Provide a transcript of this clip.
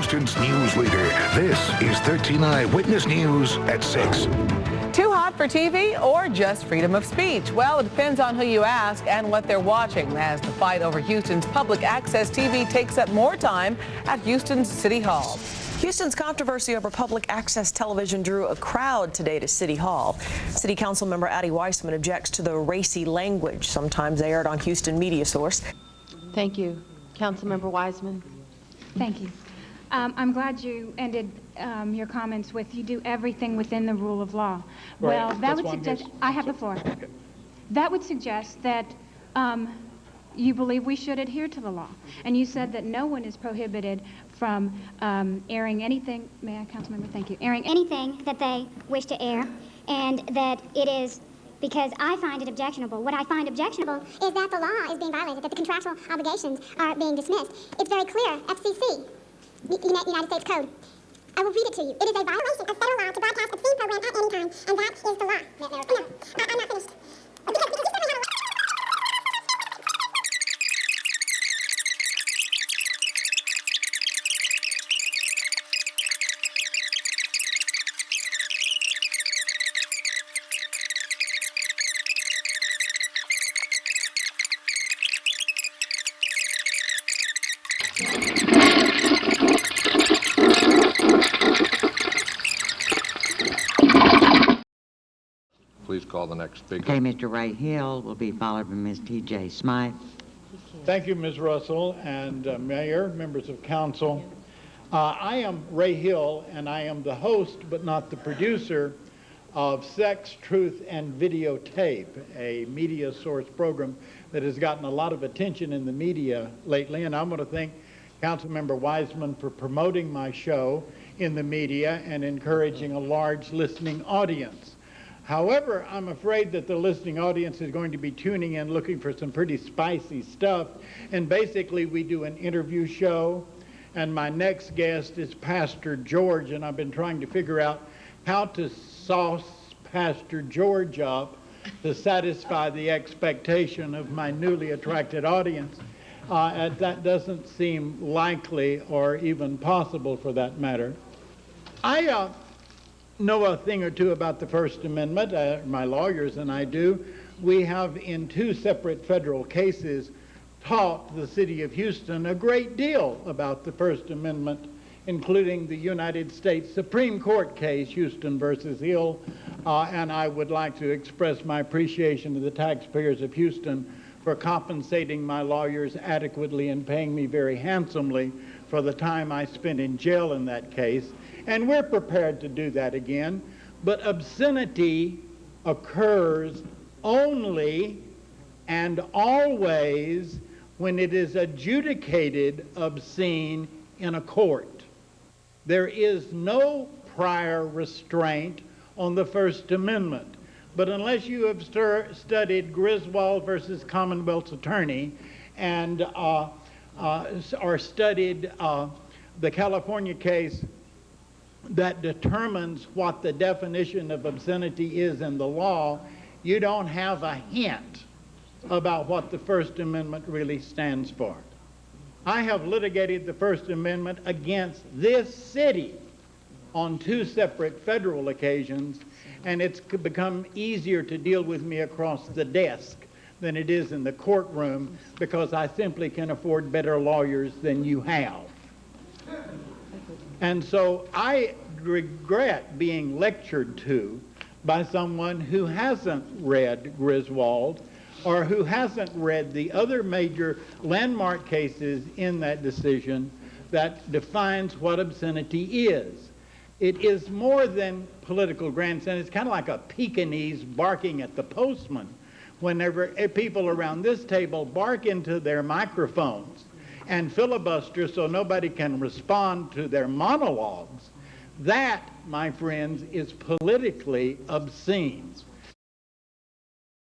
Houston's news leader. This is 13 Eyewitness News at 6. Too hot for TV or just freedom of speech? Well, it depends on who you ask and what they're watching, as the fight over Houston's public access TV takes up more time at Houston's City Hall. Houston's controversy over public access television drew a crowd today to City Hall. City Councilmember Addie Wiseman objects to the racy language sometimes aired on Houston media source. Thank you. Councilmember Wiseman. Thank you. I'm glad you ended your comments with "you do everything within the rule of law." Right. Well, that would suggest I have the floor. Okay. That would suggest that you believe we should adhere to the law, and you said that no one is prohibited from airing anything. May I, Councilmember? Thank you. Airing anything that they wish to air, and that it is because I find it objectionable. What I find objectionable is that the law is being violated, that the contractual obligations are being dismissed. It's very clear, FCC, United States Code. I will read it to you. It is a violation of federal law to broadcast obscene program at any time, and that is the law. No, I'm not finished. Please call the next speaker. Okay, Mr. Ray Hill will be followed by Ms. T.J. Smythe. Thank you, Ms. Russell, and Mayor, members of council. I am Ray Hill, and I am the host, but not the producer, of Sex, Truth, and Videotape, a media source program that has gotten a lot of attention in the media lately, and I want to thank Councilmember Wiseman for promoting my show in the media and encouraging a large listening audience. However, I'm afraid that the listening audience is going to be tuning in looking for some pretty spicy stuff. And basically, we do an interview show. And my next guest is Pastor George. And I've been trying to figure out how to sauce Pastor George up to satisfy the expectation of my newly attracted audience. That doesn't seem likely or even possible for that matter. I know a thing or two about the First Amendment. My lawyers and I do. We have, in two separate federal cases, taught the city of Houston a great deal about the First Amendment, including the United States Supreme Court case, Houston versus Hill. And I would like to express my appreciation to the taxpayers of Houston for compensating my lawyers adequately and paying me very handsomely for the time I spent in jail in that case. And we're prepared to do that again. But obscenity occurs only and always when it is adjudicated obscene in a court. There is no prior restraint on the First Amendment. But unless you have studied Griswold versus Commonwealth's Attorney and or studied the California case that determines what the definition of obscenity is in the law, you don't have a hint about what the First Amendment really stands for. I have litigated the First Amendment against this city on two separate federal occasions, and it's become easier to deal with me across the desk than it is in the courtroom because I simply can afford better lawyers than you have. And so I regret being lectured to by someone who hasn't read Griswold or who hasn't read the other major landmark cases in that decision that defines what obscenity is. It is more than political grandstand. It's kind of like a Pekingese barking at the postman. Whenever people around this table bark into their microphones and filibuster so nobody can respond to their monologues, that, my friends, is politically obscene.